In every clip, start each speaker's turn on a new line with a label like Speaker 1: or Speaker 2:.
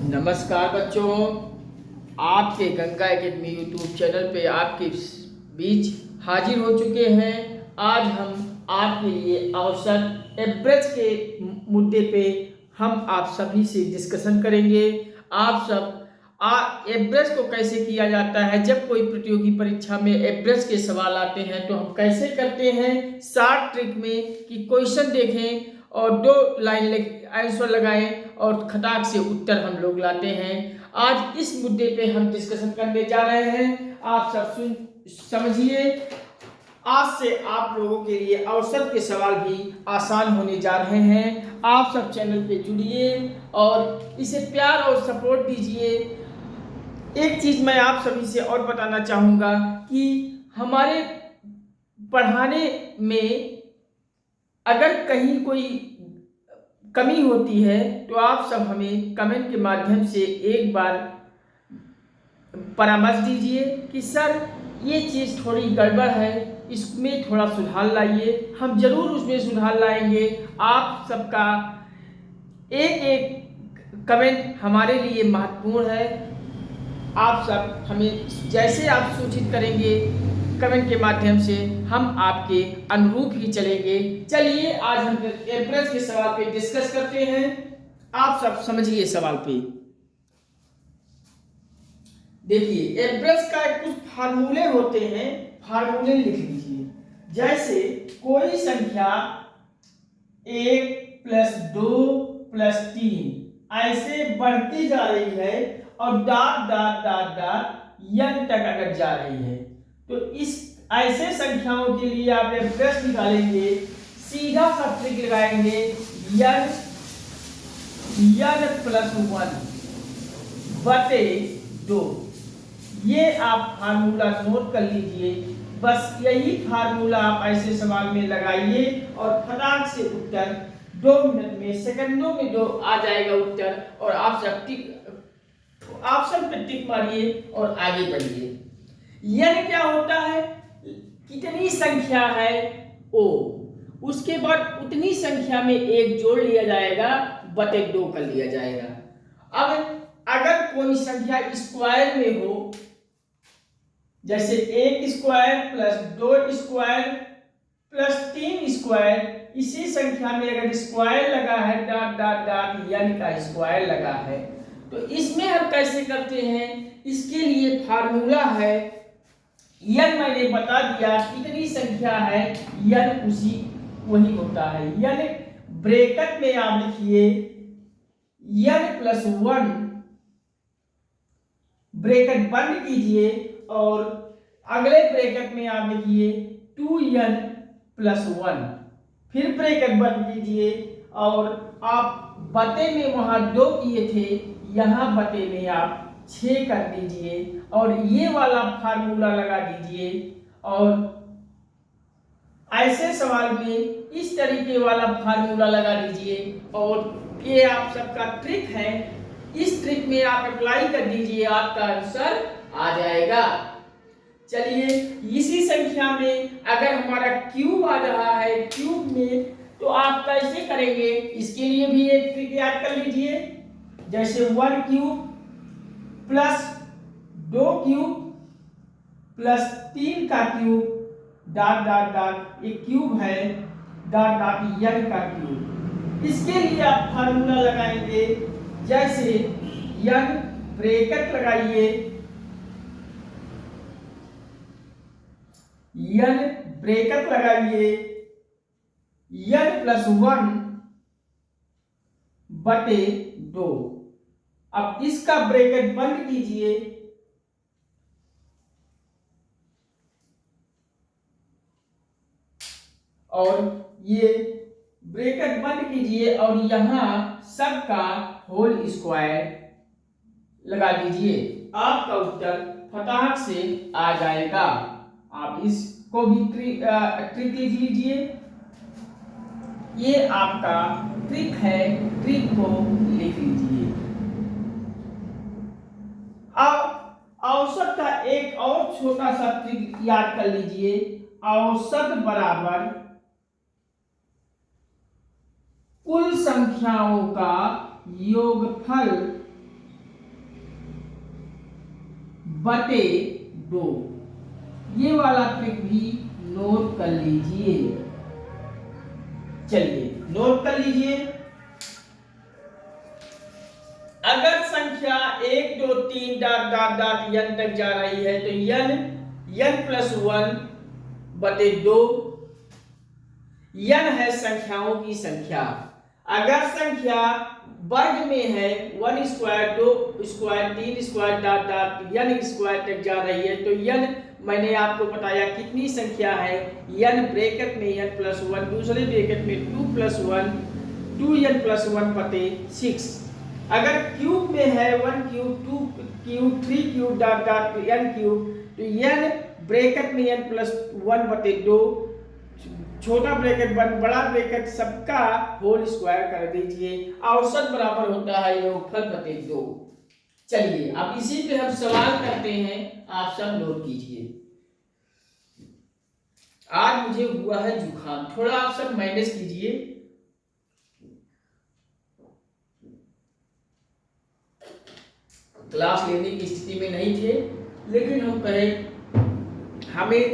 Speaker 1: नमस्कार बच्चों, आपके गंगा एकेडमी यूट्यूब चैनल पे आपके बीच हाजिर हो चुके हैं। आज हम आपके लिए औसत एवरेज के मुद्दे पे हम आप सभी से डिस्कशन करेंगे। आप सब एवरेज को कैसे किया जाता है, जब कोई प्रतियोगी परीक्षा में एवरेज के सवाल आते हैं तो हम कैसे करते हैं, शॉर्ट ट्रिक में कि क्वेश्चन देखें और 2 लाइन आंसर लगाएं और खटाक से उत्तर हम लोग लाते हैं। आज इस मुद्दे पे हम डिस्कशन करने जा रहे हैं। आप सब समझिए। आज से आप लोगों के लिए औसत के सवाल भी आसान होने जा रहे हैं। आप सब चैनल पे जुड़िए और इसे प्यार और सपोर्ट दीजिए। एक चीज मैं आप सभी से और बताना चाहूँगा कि हमारे पढ़ाने में अगर कहीं कोई कमी होती है तो आप सब हमें कमेंट के माध्यम से एक बार परामर्श दीजिए कि सर ये चीज़ थोड़ी गड़बड़ है, इसमें थोड़ा सुधार लाइए। हम जरूर उसमें सुधार लाएंगे। आप सबका एक एक कमेंट हमारे लिए महत्वपूर्ण है। आप सब हमें जैसे आप सूचित करेंगे कमेंट के माध्यम से, हम आपके अनुरूप ही चलेंगे। चलिए आज हम एवरेज के सवाल पे डिस्कस करते हैं। आप सब समझिए सवाल पे। देखिए, एवरेज का कुछ फार्मूले होते हैं, फार्मूले लिख लीजिए। जैसे कोई संख्या 1 + 2 + 3 ऐसे बढ़ती जा रही है और dot dot dot dot n तक अगर जा रही है तो इस ऐसे संख्याओं के लिए आप एवरेज निकालेंगे। सीधा सा ट्रिक लगाएंगे, n +1 बटे 2। ये आप फार्मूला नोट कर लीजिए। बस यही फार्मूला आप ऐसे सवाल में लगाइए और फटाक से उत्तर 2 मिनट में, सेकंडों में आ जाएगा उत्तर। और आप सब ऑप्शन पे टिक मारिए और आगे बढ़िए। n क्या होता है, कितनी संख्या है o, उसके बाद उतनी संख्या में 1 जोड़ लिया जाएगा, बटे 2 कर लिया जाएगा। अब अगर कोई संख्या स्क्वायर में हो, जैसे 1² + 2² + 3², इसी संख्या में अगर स्क्वायर लगा है, डॉट डॉट डॉट n का स्क्वायर लगा है, तो इसमें हम कैसे करते हैं, इसके लिए फार्मूला है n मैंने बता दिया कितनी संख्या है, n उसी वही होता है। n ब्रैकेट में आप लिखिए n + 1, ब्रैकेट बंद कीजिए और अगले ब्रैकेट में आप लिखिए 2n + 1, फिर ब्रैकेट बंद कीजिए और आप बटे में वहां 2 किए थे, यहां बटे में आप 6 कर दीजिए और ये वाला फार्मूला लगा दीजिए। और ऐसे सवाल में इस तरीके वाला फार्मूला लगा दीजिए और ये आप सबका ट्रिक है। इस ट्रिक में आप अप्लाई कर दीजिए, आपका आंसर आ जाएगा। चलिए, इसी संख्या में अगर हमारा क्यूब आ रहा है, क्यूब में तो आप कैसे करेंगे, इसके लिए भी एक ट्रिक याद कर लीजिए। जैसे 1³ + 2³ + 3 का क्यूब, डॉट डॉट डॉट, एक क्यूब है, डॉट डॉट n का क्यूब। इसके लिए आप फार्मूला लगाएंगे। जैसे n ब्रैकेट लगाइए, n ब्रैकेट लगाइए, n + 1 बटे 2। अब इसका ब्रैकेट बंद कीजिए और ये ब्रैकेट बंद कीजिए और यहां सबका होल स्क्वायर लगा दीजिए। आपका उत्तर फटाक से आ जाएगा। आप इसको भी ट्रिक लिख लीजिए। ये आपका ट्रिक है, ट्रिक को लिख लीजिए। अब औसत का एक और छोटा सा ट्रिक याद कर लीजिए। औसत बराबर कुल संख्याओं का योगफल बटे 2। ये वाला ट्रिक भी नोट कर लीजिए। चलिए नोट कर लीजिए। अगर संख्या 1 2 3 डॉट डॉट डॉट n तक जा रही है तो n प्लस 1 बटे 2 n है संख्याओं की संख्या। अगर संख्या वर्ग में है 1 square 2 square 3 square dot dot n square तक जा रही है तो n मैंने आपको बताया कितनी संख्या है, n ब्रैकेट में n प्लस 1, दूसरे ब्रैकेट में 2 प्लस 1 2n प्लस 1 बटे 6। अगर क्यूब में है 1 cube 2 cube 3 cube dot dot n cube तो n ब्रैकेट में n प्लस 1 बटे 2, छोटा ब्रैकेट बड़ा ब्रैकेट सबका होल स्क्वायर कर दीजिए। औसत बराबर होता है योगफल बटे 2। चलिए अब इसी पे हम सवाल करते हैं, आप सब नोट कीजिए। आज मुझे हुआ है जुकाम, थोड़ा आप सब मैनेज कीजिए। क्लास लेने की स्थिति में नहीं थे, लेकिन हम कहे हमें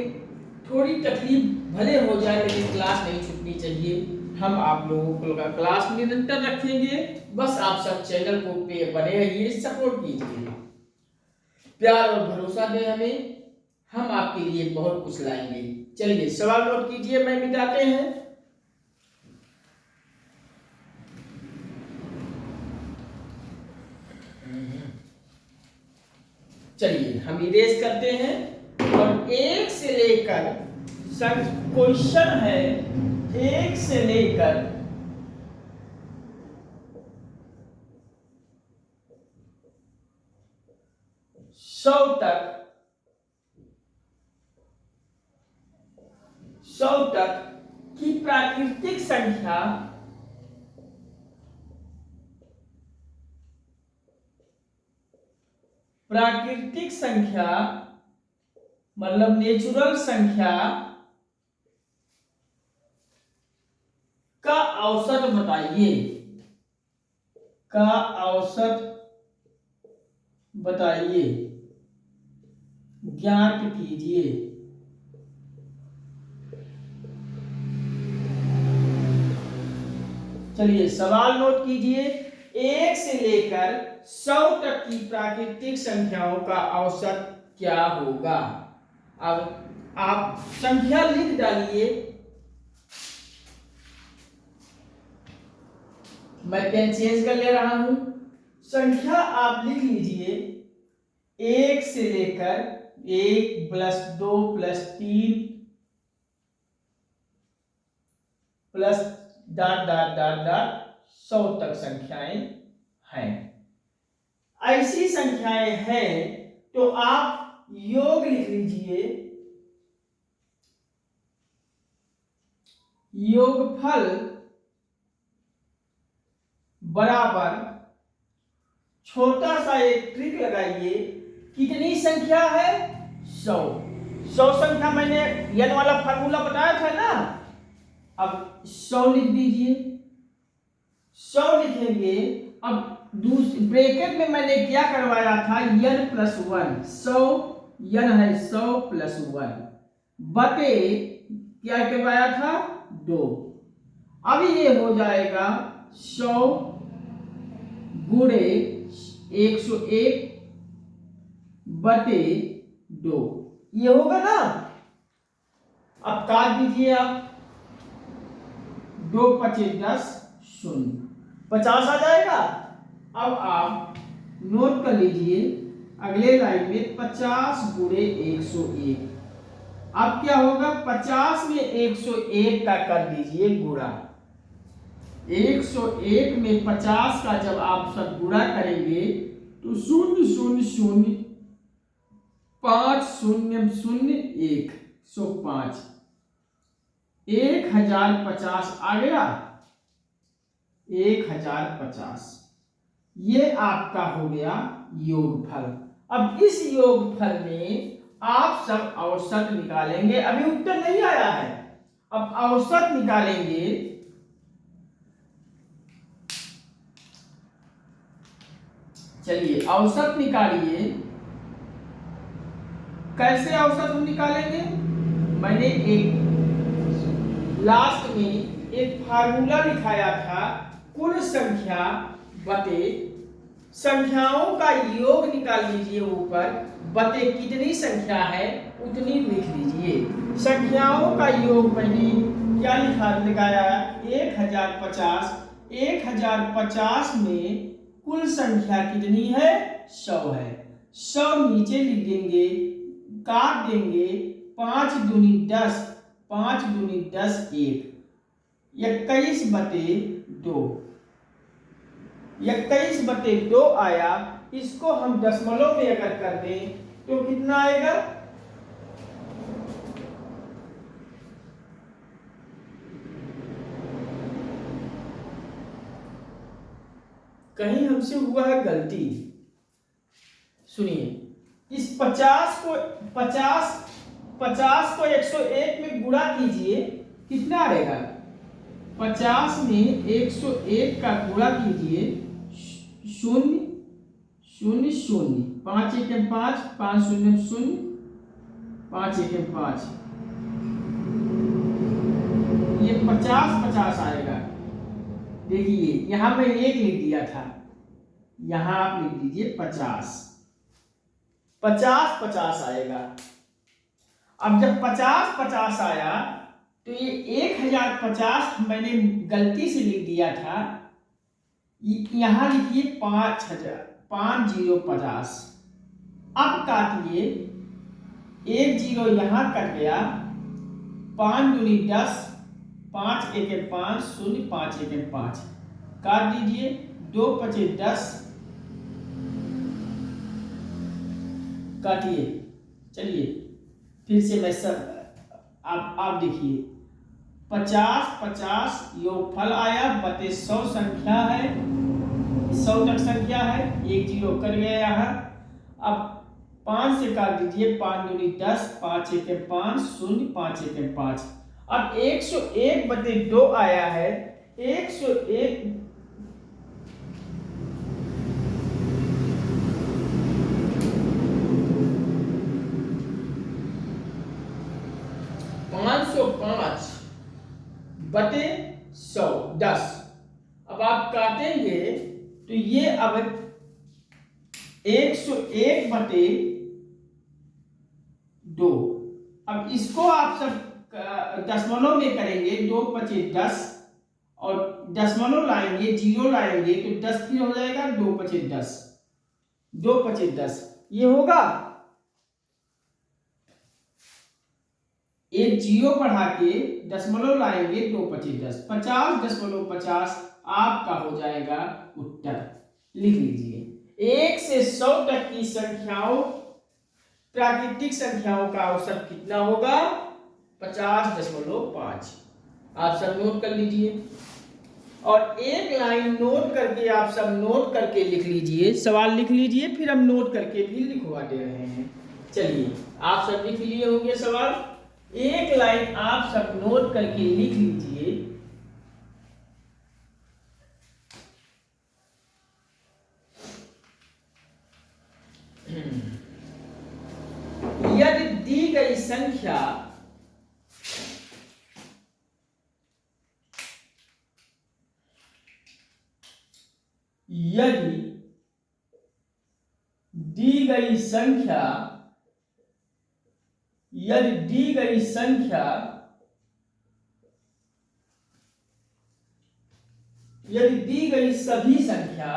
Speaker 1: थोड़ी तकलीफ भले हो जाए लेकिन क्लास नहीं छूटनी चाहिए। हम आप लोगों को क्लास निरंतर रखेंगे, बस आप सब चैनल को पे बने रहिए, सपोर्ट कीजिए, प्यार और भरोसा दें हमें, हम आपके लिए बहुत कुछ लाएंगे। चलिए सवाल नोट कीजिए, मैं मिटाते हैं। चलिए हम इरेज करते हैं और 1 से लेकर क्वेश्चन है 1 से लेकर 100 तक की प्राकृतिक संख्या मतलब नेचुरल संख्या का औसत बताइए, ज्ञात कीजिए। चलिए सवाल नोट कीजिए। 1 से लेकर 100 तक की प्राकृतिक संख्याओं का औसत क्या होगा। अब आप संख्या लिख डालिए, मैं पेन चेंज कर ले रहा हूं। संख्या आप लिख लीजिए 1 से लेकर 1 plus 2 plus 3 plus dot dot dot dot 100 तक संख्याएं हैं। ऐसी संख्याएं हैं तो आप योग लिख लीजिए, योगफल बराबर छोटा सा एक ट्रिक लगाइए। कितनी संख्या है 100। 100 संख्या मैंने n वाला फार्मूला बताया था ना, अब 100 लिख दीजिए। 100 लिखेंगे, अब दूसरे ब्रैकेट में मैंने क्या करवाया था n प्लस 1, 100 n है 100 प्लस 1 बटे क्या करवाया था 2। अब ये हो जाएगा 100 गुणे 101 बटे 2, ये होगा ना। अब काट दीजिए आप, 2 पचे 10 शून्य 50 आ जाएगा। अब आप नोट कर लीजिए अगले लाइन में 50 गुणे 101। अब क्या होगा 50 में 101 का कर दीजिए गुणा। 101 में 50 का जब आप सब गुणा करेंगे तो 0 0 0 5 0 0 1 105 1050 आ गया। 1050 ये आपका हो गया योगफल। अब इस योगफल में आप सब औसत निकालेंगे। अभी उत्तर नहीं आया है, अब औसत निकालेंगे। चलिए औसत निकालिए। कैसे औसत हम निकालेंगे? मैंने एक लास्ट में एक फार्मूला लिखाया था, कुल संख्या बटे संख्याओं का योग निकाल लीजिए ऊपर, बटे कितनी संख्या है उतनी लिख लीजिए। संख्याओं का योग मैंने क्या लगाया? 1050। 1050 में कुल संख्या कितनी है? 100 है। 100 नीचे लिख देंगे, काट देंगे, 5 दूनी 10, 5 दूनी 10 1, 21/2। 21/2 आया। इसको हम दशमलव में अगर कर दें तो कितना आएगा? कहीं हमसे हुआ है गलती, सुनिए। इस 50 को 101 में गुणा कीजिए, कितना आएगा? 50 में 101 का गुणा कीजिए, 0 0 0, 5 1 5, 5 0 0, 5 1 5, ये 50 50 आएगा। देखिए यहां मैं 1 लिख दिया था, यहां आप लिख दीजिए 50 50 50 आएगा। अब जब 50 50 आया तो ये 1050 मैंने गलती से लिख दिया था, यहां लिखिए 5000, 5050। अब काटिए, 1 0 यहां कट गया, 5 दूनी 10, 5 1 5 0, 5 1 5, काट दीजिए, 2 5 10, काटिए। चलिए फिर से मैं सब आप देखिए, 50 50 योगफल आया, बटे 100 संख्या है, 100 तक संख्या है, 1 0 कर गया यहाँ। अब 5 से काट दीजिए, 5 दूनी 10, 5 1 5 0, 5 1 5। अब 101/2 आया है। 101 505/100 10। अब आप काटेंगे तो ये अब 101/2। अब इसको आप सब दशमलव में करेंगे, 2 5 10, और दशमलव लाएंगे, 0 लाएंगे तो 10 फिर हो जाएगा, 2 5 10, 2 5 10, ये होगा। एक 0 बढ़ा के दशमलव लाएंगे, 2 5 10, 50.50 आपका हो जाएगा उत्तर। लिख लीजिए। 1 से 100 तक की संख्याओं, प्राकृतिक संख्याओं का औसत कितना होगा? 50.5। आप सब नोट कर लीजिए, और एक लाइन नोट करके आप सब नोट करके लिख लीजिए, सवाल लिख लीजिए, फिर हम नोट करके भी लिखवा दे रहे हैं। चलिए आप सब लिख लिए होंगे सवाल, एक लाइन आप सब नोट करके लिख लीजिए। यदि दी गई संख्या यदि दी गई संख्या यदि दी गई संख्या यदि दी गई सभी संख्या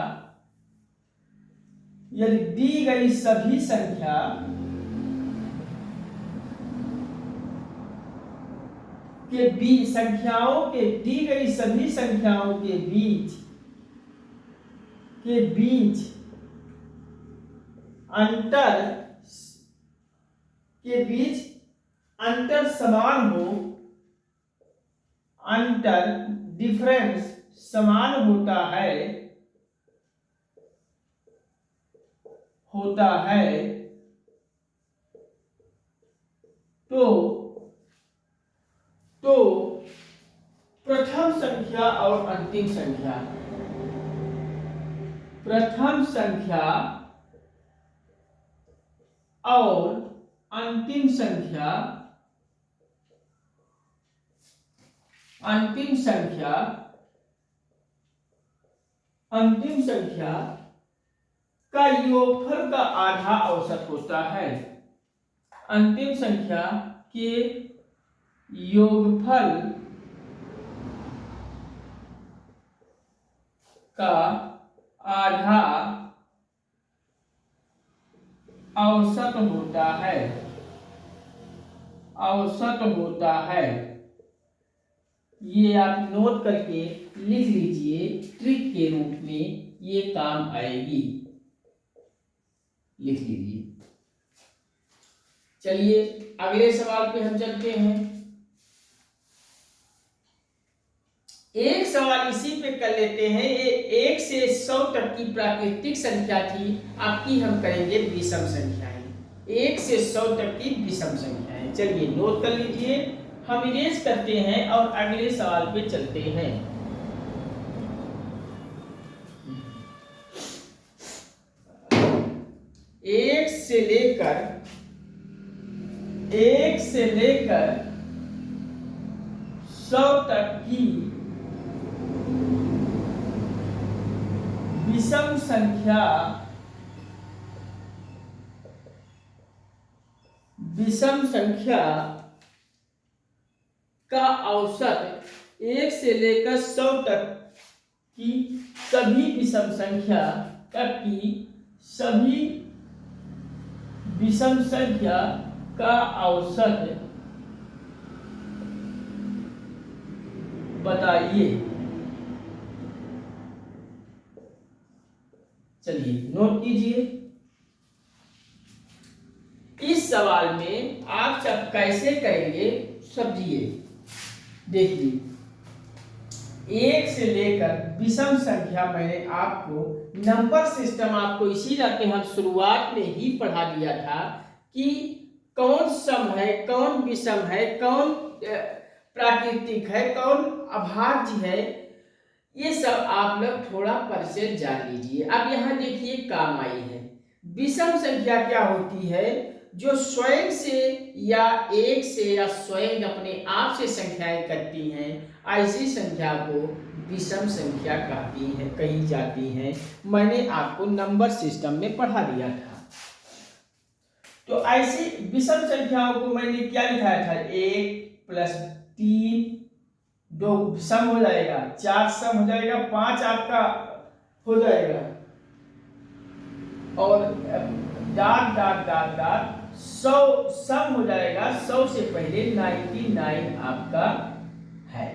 Speaker 1: यदि दी गई सभी संख्या के बीच संख्याओं के दी गई सभी संख्याओं के बीच अंतर समान हो, अंतर डिफरेंस समान होता है तो प्रथम संख्या और अंतिम संख्या प्रथम संख्या और अंतिम संख्या अंतिम संख्या अंतिम संख्या का योगफल का आधा औसत होता है। अंतिम संख्या के योगफल का आधा औसत होता है। औसत होता है। ये आप नोट करके लिख लीजिए, ट्रिक के रूप में ये काम आएगी, लिख लीजिए। चलिए अगले सवाल पे हम चलते हैं। एक सवाल इसी पे कर लेते हैं। ये 1 से 100 तक की प्राकृतिक संख्या थी, आपकी हम करेंगे विषम संख्याएं। 1 से 100 तक की विषम संख्याएं। चलिए नोट कर लीजिए, हम इरेज करते हैं और अगले सवाल पे चलते हैं। एक से लेकर 100 तक की विषम संख्या का औसत 1 से लेकर 100 तक की सभी विषम संख्या का औसत बताइए। चलिए नोट कीजिए। इस सवाल में आप सब कैसे करेंगे समझिए। देखिए 1 से लेकर विषम संख्या मैंने आपको नंबर सिस्टम आपको इसीलिए हम शुरुआत में ही पढ़ा दिया था कि कौन सम है, कौन विषम है, कौन प्राकृतिक है, कौन अभाज्य है। ये सब आप लोग थोड़ा परिचय जान लीजिए। अब यहाँ देखिए काम आई है। विषम संख्या क्या होती है? जो स्वयं से या एक से या स्वयं अपने आप से संख्याएं करती हैं, ऐसी संख्या को विषम संख्या कही जाती हैं। मैंने आपको नंबर सिस्टम में पढ़ा दिया था। तो ऐसी विषम संख्याओं को मैंने क्या लिखाया था? 1 + 3 2 सम हो जाएगा, 4 सम हो जाएगा, 5 आपका हो जाएगा, और डाट डाट डाट डाट 100 सम हो जाएगा। 100 से पहले 99 आपका है,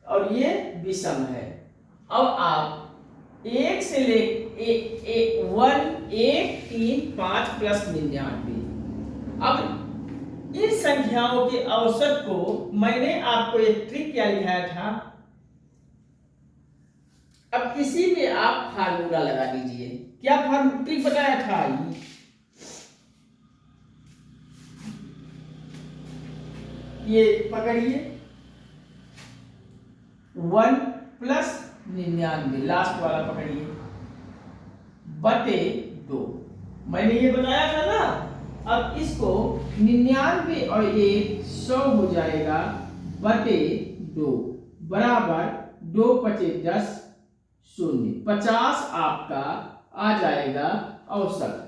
Speaker 1: और ये विषम है। अब आप 1 से ले 1 3 5 + 99। अब इन संख्याओं के औसत को मैंने आपको एक ट्रिक क्या लिखाया था। अब इसी में आप फार्मूला लगा दीजिए। क्या ट्रिक बताया था? ये पकड़िए, 1 + 99 लास्ट वाला पकड़िए बटे 2। मैंने ये बताया था ना। अब इसको 99 और 1 100 हो जाएगा बटे 2 बराबर 2 × 5 = 10 0 50 आपका आ जाएगा औसत।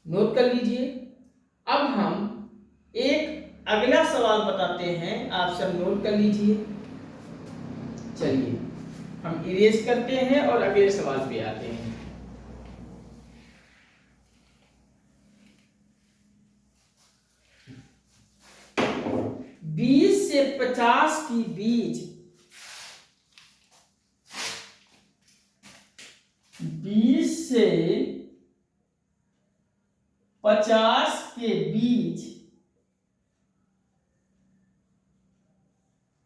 Speaker 1: नोट कर लीजिए। अब हम एक अगला सवाल बताते हैं, आप सब नोट कर लीजिए। चलिए हम इरेज करते हैं और अगले सवाल पे आते हैं। बीस से 50 के बीच 20 से 50 के बीच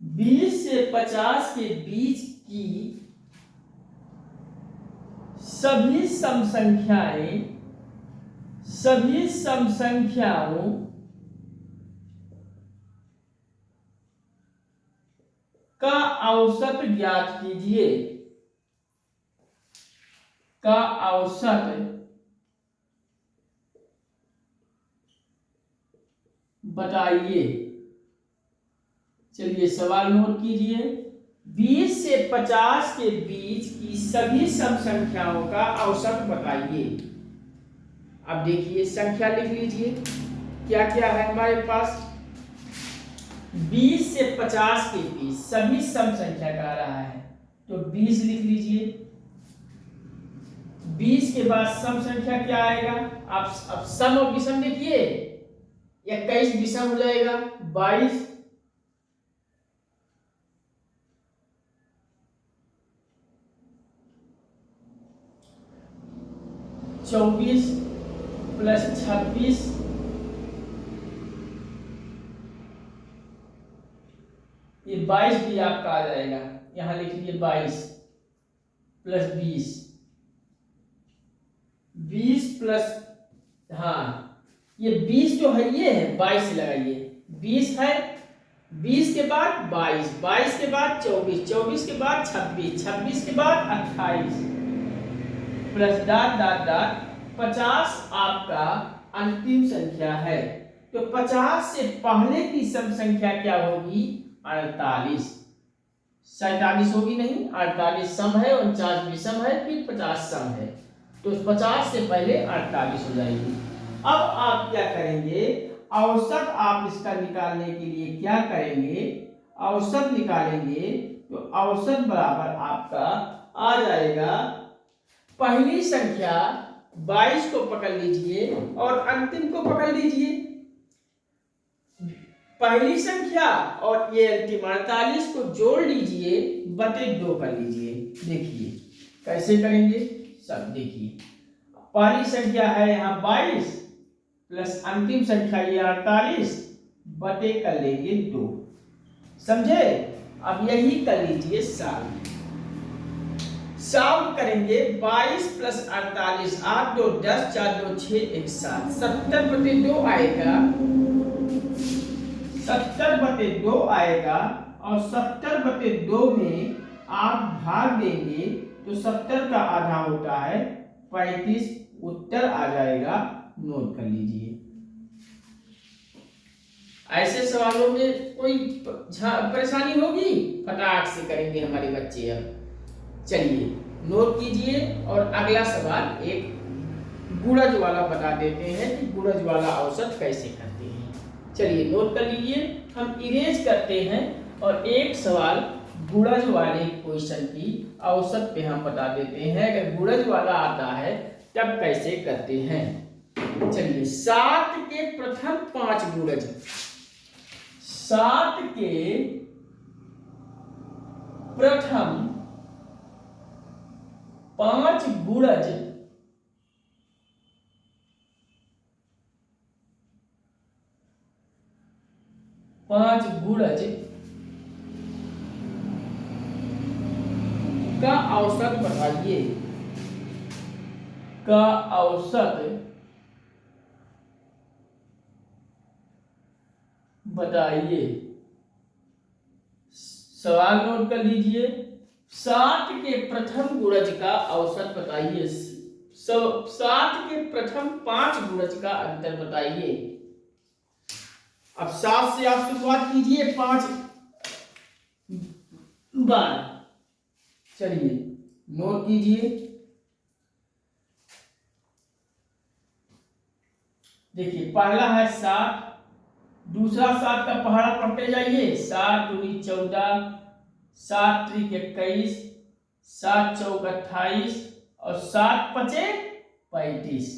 Speaker 1: 20 से 50 के बीच की सभी सम संख्याओं का औसत ज्ञात कीजिए, का औसत बताइए। चलिए सवाल नोट कीजिए। 20 से 50 के बीच की सभी सम संख्याओं का औसत बताइए। अब देखिए संख्या लिख लीजिए क्या क्या है हमारे पास। 20 से 50 के बीच सभी सम संख्या कह रहा है, तो 20 लिख लीजिए। 20 के बाद सम संख्या क्या आएगा? आप अब सम और विषम देखिए, 21 विषम हो जाएगा, 22 24 प्लस 26 ये 22 भी आपका आ जाएगा। यहां लिख लीजिए 22 प्लस 20, 20 प्लस, हाँ ये 20 जो है ये है, 22 से लगाइए, 20 है, 20 के बाद 22, 22 के बाद 24, 24 के बाद 26, 26 के बाद 28 प्लस डॉट डॉट डॉट 50 आपका अंतिम संख्या है। तो 50 से पहले की सम संख्या क्या होगी? 48। 47 होगी नहीं, 48 सम है, 49 विषम है, फिर 50 सम है, तो 50 से पहले 48 हो जाएगी। अब आप क्या करेंगे? औसत आप इसका निकालने के लिए क्या करेंगे? औसत निकालेंगे तो औसत बराबर आपका आ जाएगा, पहली संख्या 22 को पकड़ लीजिए और अंतिम को पकड़ लीजिए। पहली संख्या और ये अंतिम 48 को जोड़ लीजिए, बटे 2 कर लीजिए। देखिए कैसे करेंगे सब देखिए। पहली संख्या है यहाँ 22 प्लस अंतिम संख्या ये 48, बटे कर लेंगे 2। समझे? अब यही कर लीजिए सॉल्व। सॉल्व करेंगे 22 प्लस 48, 8 2 10, 4 2 6 1 7, 70 बटे 2 आएगा, 70 बटे 2 आएगा, और 70 बटे 2 में आप भाग देंगे तो 70 का आधा होता है 35, उत्तर आ जाएगा। नोट कर लीजिए। ऐसे सवालों में कोई परेशानी होगी? फटाक से करेंगे हमारे बच्चे। अब चलिए नोट कीजिए, और अगला सवाल एक गुणज वाला बता देते हैं कि गुणज वाला औसत कैसे करते हैं। चलिए नोट कर लीजिए, हम इरेज करते हैं और एक सवाल गुणज वाले क्वेश्चन की औसत पे हम बता देते हैं। अगर गुणज वाला आता है तब कैसे करते हैं। चलिए 7 के प्रथम 5 गुणज, 7 के प्रथम 5 गुणज का औसत बताइए, का औसत बताइए। सवाल नोट कर लीजिए, 7 के प्रथम गुणज का औसत बताइए। 7 के प्रथम 5 गुणज का अंतर बताइए। अब 7 से आप शुरुआत कीजिए 5 बार। चलिए नोट कीजिए, देखिए पहला है 7, दूसरा 7 का पहाड़ा पढ़ते जाइए। 7 दूनी 14, 7 त्रिक 21, 7 चौक 28, और 7 पचे 35।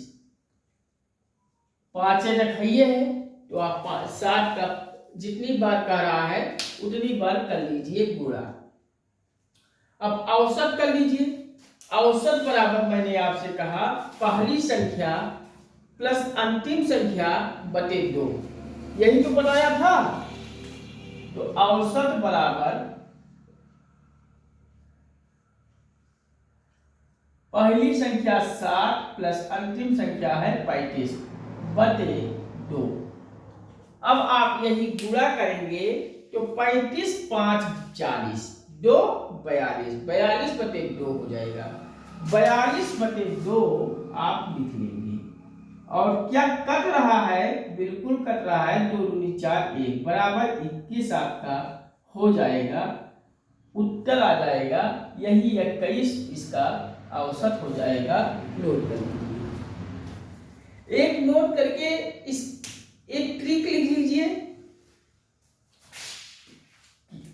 Speaker 1: 5 रखिए है तो आप 7 का जितनी बार कह रहा है उतनी बार कर लीजिए गुणा। अब औसत कर लीजिए। औसत बराबर मैंने आपसे कहा पहली संख्या प्लस अंतिम संख्या बटे 2, यही तो बताया था। तो औसत बराबर पहली संख्या 7 प्लस अंतिम संख्या है 35 बटे 2। अब आप यही गुणा करेंगे तो 35 5 40, 2 42, 42/2 हो जाएगा। 42/2 आप लिख लेंगे। और क्या कट रहा है, बिल्कुल कट रहा है, 2 दूनी 4 1 बराबर 21 आपका हो जाएगा, उत्तर आ जाएगा यही 21 इसका औसत हो जाएगा। नोट कर लीजिए, एक नोट करके इस एक ट्रिक लिख लीजिए,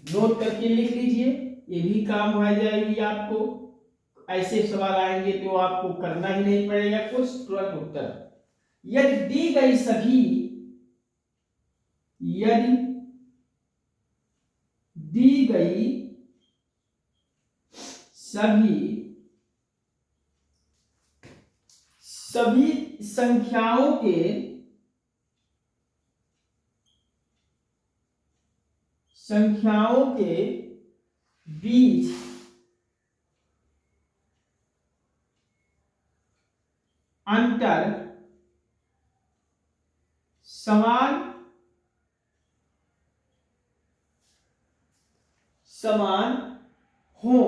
Speaker 1: नोट करके लिख लीजिए, ये भी काम हो जाएगी आपको। ऐसे सवाल आएंगे तो आपको करना ही नहीं पड़ेगा कुछ, तुरंत उत्तर। यदि दी गई सभी सभी संख्याओं के बीच अंतर समान हो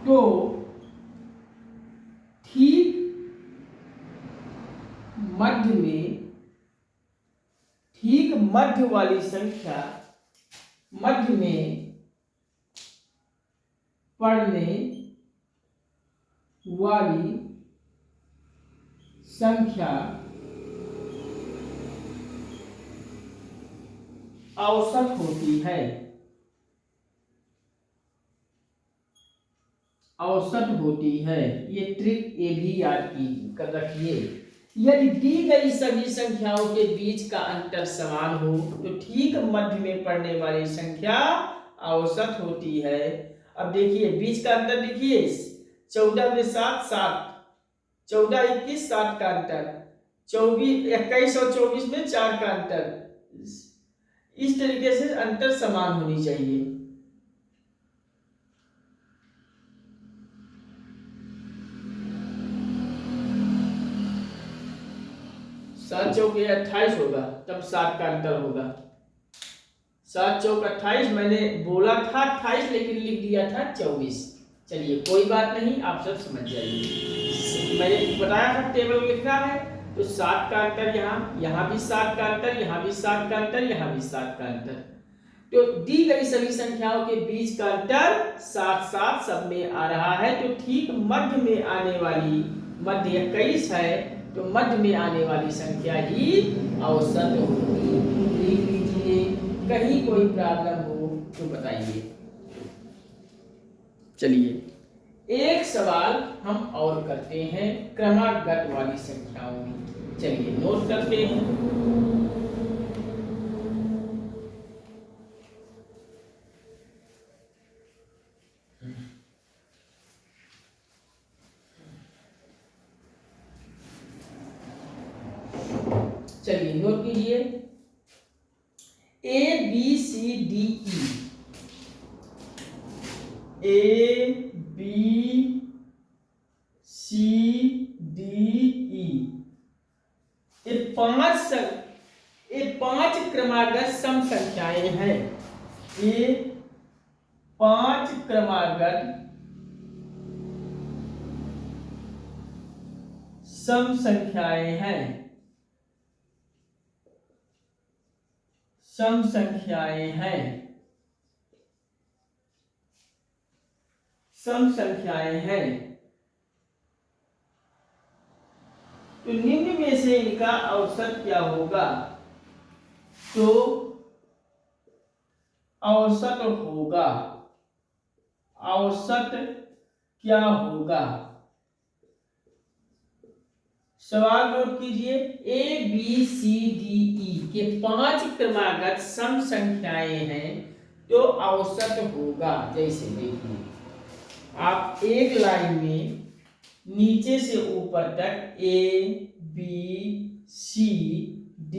Speaker 1: तो ठीक मध्य वाली संख्या, मध्य में पड़ने वाली संख्या औसत होती है। औसत होती है, ये ट्रिक ये भी याद कर रखिए। यदि दी गई सभी संख्याओं के बीच का अंतर समान हो तो ठीक मध्य में पड़ने वाली संख्या औसत होती है। अब देखिए बीच का अंतर, देखिए 14 में 7 7, 14 21 7 का अंतर, 24 21 और 24 में 4 का अंतर। इस तरीके से अंतर समान होनी चाहिए। 7 चौके 28 होगा, तब 7 का अंतर होगा। 7 चौक 28, मैंने बोला था 28 लेकिन लिख दिया था 24। चलिए कोई बात नहीं, आप सब समझ जाइए। मैंने बताया था टेबल लिखना है तो 7 का अंतर यहाँ भी 7 का अंतर, यहाँ भी 7 का अंतर, यहाँ भी 7 का अंतर। तो दी गई सभी संख्याओं के बीच का अंतर 7 7 सब में आ रहा है, तो ठीक मध्य में आने वाली, मध्य 21 है तो मध्य में आने वाली संख्या ही औसत होगी। लिख लीजिए, कहीं कोई प्रॉब्लम हो तो बताइए। चलिए एक सवाल हम और करते हैं क्रमागत वाली संख्याओं में। चलिए नोट करते हैं। चलिए नोट कीजिए, A B C D E, A B C D E, ये पांच क्रमागत सम संख्याएं हैं। ये 5 क्रमागत सम संख्याएं हैं। सम संख्याएं हैं, सम संख्याएं हैं। तो निम्न में से इनका औसत क्या होगा? तो औसत होगा, औसत क्या होगा? सवाल नोट कीजिए, A B C D E के 5 क्रमागत सम संख्याएं हैं तो औसत होगा। जैसे देखिए आप एक लाइन में नीचे से ऊपर तक A B C D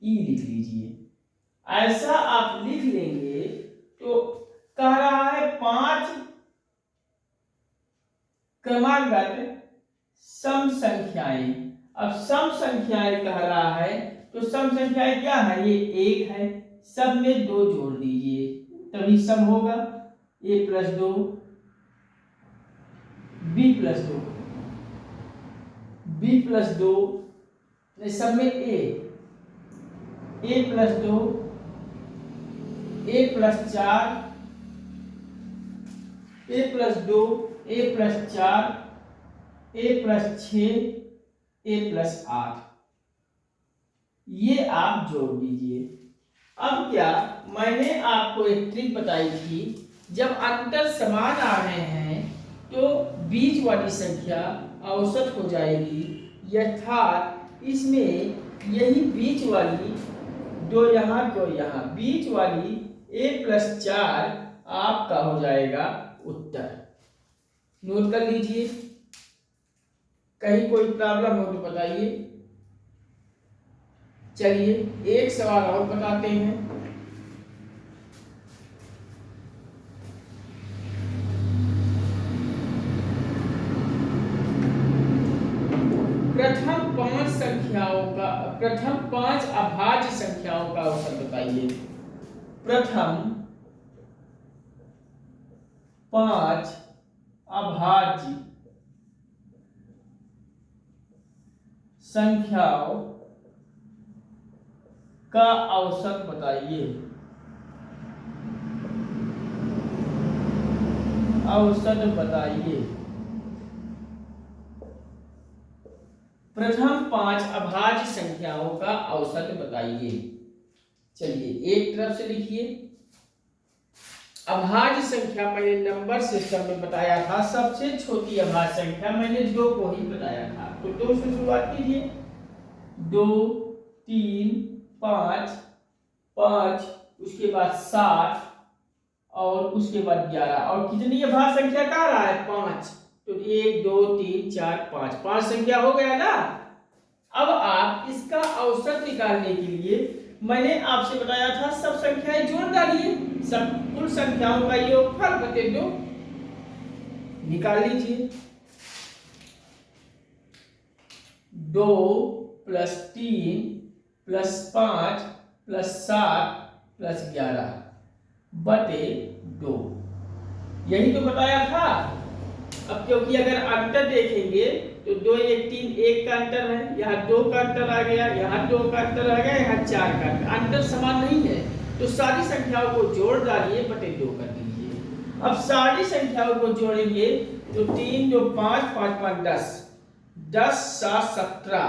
Speaker 1: E लिख लीजिए। ऐसा आप लिख लेंगे तो कह रहा है 5 क्रमागत सम संख्याएं। अब सम संख्याएं कह रहा है तो सम संख्याएं क्या है, ये 1 है, सब में 2 जोड़ दीजिए तभी सम होगा। a plus 2 b plus 2 b plus 2 सब में a plus 2 a plus 4 a plus 2 a plus 4 a plus 6 a plus 8, ये आप जोड़ दीजिए। अब क्या, मैंने आपको एक ट्रिक बताई थी, जब अंतर समान आ रहे हैं तो बीच वाली संख्या औसत हो जाएगी, अर्थात इसमें यही बीच वाली 2 यहाँ 2 यहाँ, बीच वाली a प्लस 4 आपका हो जाएगा उत्तर। नोट कर लीजिए, कहीं कोई प्रॉब्लम हो तो बताइए। चलिए एक सवाल और बताते हैं। प्रथम 5 अभाज्य संख्याओं का औसत बताइए। प्रथम 5 अभाज्य संख्याओं का औसत बताइए। औसत बताइए। प्रथम 5 अभाज्य संख्याओं का औसत बताइए। चलिए एक तरफ से लिखिए। अभाज्य संख्या मैंने नंबर सिस्टम में बताया था, सबसे छोटी अभाज्य संख्या मैंने 2 को ही बताया था, तो 2 से शुरुआत कीजिए। 2 3 5 5, उसके बाद 7 और उसके बाद 11, और कितनी अभाज्य संख्या का रहा है, 5, तो 1 2 3 4 5, 5 संख्या हो गया ना। अब आप इसका औसत निकालने के लिए मैंने आपसे बताया था सब संख्याएं जोड़ डालिए, सब कुल संख्याओं का योगफल बटे 2 निकाल लीजिए। 2 प्लस 3 प्लस 5 प्लस 7 प्लस 11 बटे 2, यही तो बताया था। अब क्योंकि अगर अंतर देखेंगे तो 2 1 3 1 का अंतर है, यहाँ 2 का अंतर आ गया, यहाँ 2 का अंतर आ गया, यहाँ 4 का अंतर समान नहीं है, तो सारी संख्याओं को जोड़ डालिए बटे 2 कर दीजिए। अब सारी संख्याओं को जोड़ेंगे तो 3 2 5 5 5 10 10 7 17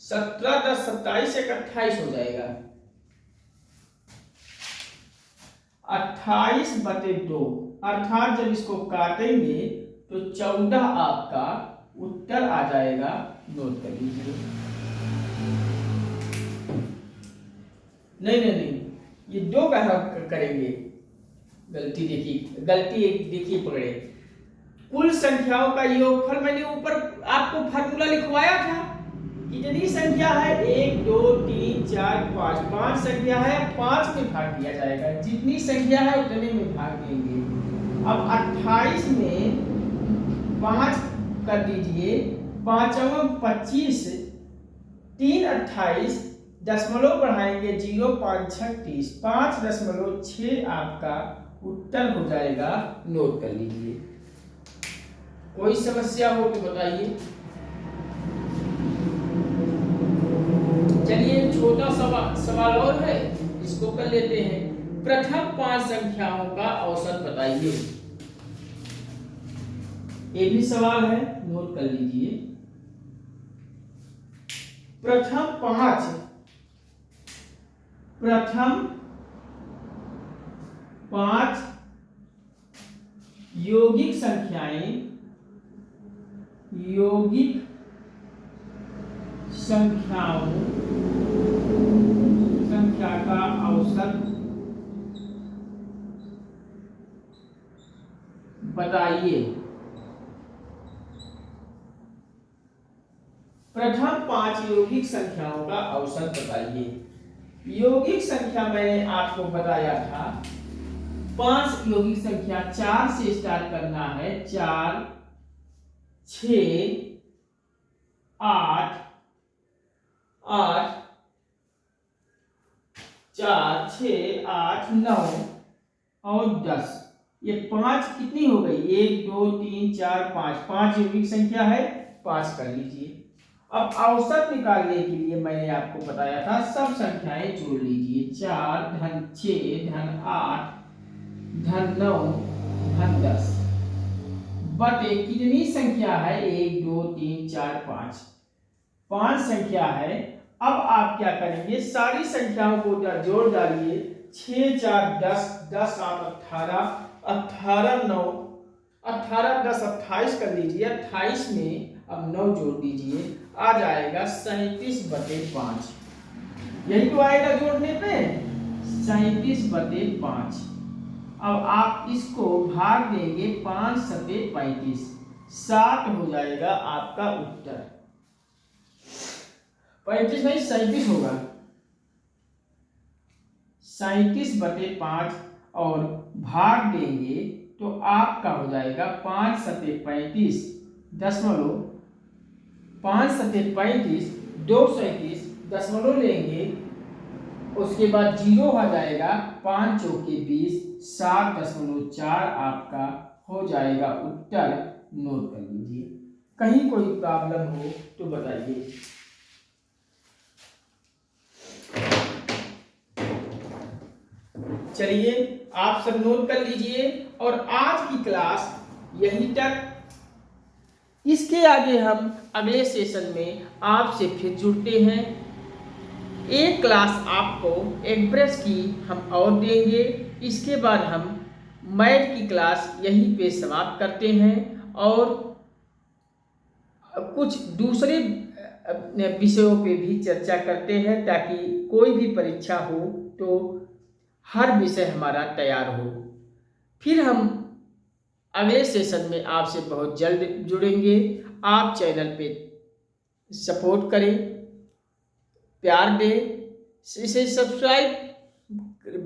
Speaker 1: 17 10 27 1 28 हो जाएगा। 28 बटे 2, अर्थात जब इसको काटेंगे तो 14 आपका उत्तर आ जाएगा। नोट कर लीजिए। नहीं, ये 2 का करेंगे, गलती देखिए पकड़े। कुल संख्याओं का योगफल मैंने ऊपर आपको फार्मूला लिखवाया था, कितनी संख्या है 1 2 3 4 5, 5 संख्या है, 5 में भाग दिया जाएगा, जितनी संख्या है उतने में भाग देंगे। अब 28 में 5 कर दीजिए, 5 25, 3 28, दशमलव बढ़ाएंगे 0 5 6 30, 5.6 आपका उत्तर हो जाएगा। नोट कर लीजिए। कोई समस्या हो तो बताइए। चलिए छोटा सवाल और है, इसको कर लेते हैं। प्रथम 5 संख्याओं का औसत बताइए। ये भी सवाल है, नोट कर लीजिए। प्रथम 5 यौगिक संख्या का औसत बताइए। प्रथम 5 यौगिक संख्याओं का औसत बताइए। यौगिक संख्या मैंने आपको बताया था, 5 यौगिक संख्या 4 से स्टार्ट करना है। 4 6 8 8 4, 6, 8, 9 और 10। ये 5 कितनी हो गई? 1, 2, 3, 4, 5। 5 यौगिक संख्या है, 5 कर लीजिए। अब औसत निकालने के लिए मैंने आपको बताया था सब संख्याएं जोड़ लीजिए। 4 धन 6 धन 8 धन 9 धन 10 बटे कितनी संख्या है? 1, 2, 3, 4, 5। 5 संख्या है। अब आप क्या करेंगे? सारी संख्याओं को जोड़ डालिए। 6, 4, 10, 10, 8, 18, 18, 9, 18, 10, 28 कर लीजिए। 28 में अब 9 जोड़ दीजिए, आ जाएगा 37/5। यही तो आएगा जोड़ने पे, 37/5। अब आप इसको भाग देंगे 5 सते 35, 60 हो जाएगा आपका उत्तर। 35 नहीं 37 होगा। 37/5 और भाग देंगे तो आपका हो जाएगा 5 सते 35 दशमलव 5 सते 35 237 दशमलव लेंगे, उसके बाद 0 आ जाएगा। 5 चौके 20, 7.4 आपका हो जाएगा उत्तर। नोट कर लीजिए। कहीं कोई प्रॉब्लम हो तो बताइए। चलिए आप सब नोट कर लीजिए और आज की क्लास यहीं तक। इसके आगे हम अगले सेशन में आपसे फिर जुड़ते हैं। एक क्लास आपको एक्सप्रेस की हम और देंगे। इसके बाद हम मैथ की क्लास यहीं पे समाप्त करते हैं और कुछ दूसरे विषयों पे भी चर्चा करते हैं, ताकि कोई भी परीक्षा हो तो हर विषय हमारा तैयार हो। फिर हम अगले सेशन में आपसे बहुत जल्द जुड़ेंगे। आप चैनल पे सपोर्ट करें, प्यार दें, इसे सब्सक्राइब,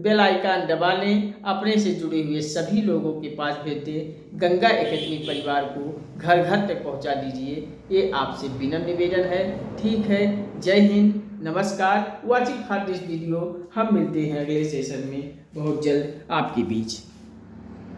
Speaker 1: बेल आइकन दबा लें, अपने से जुड़े हुए सभी लोगों के पास भेज दें। गंगा एकेडमी परिवार को घर घर तक पहुंचा दीजिए, ये आपसे विनम्र निवेदन है। ठीक है, जय हिंद, नमस्कार, वॉचिंग फॉर दिस वीडियो। हम मिलते हैं अगले सेशन में बहुत जल्द आपके बीच।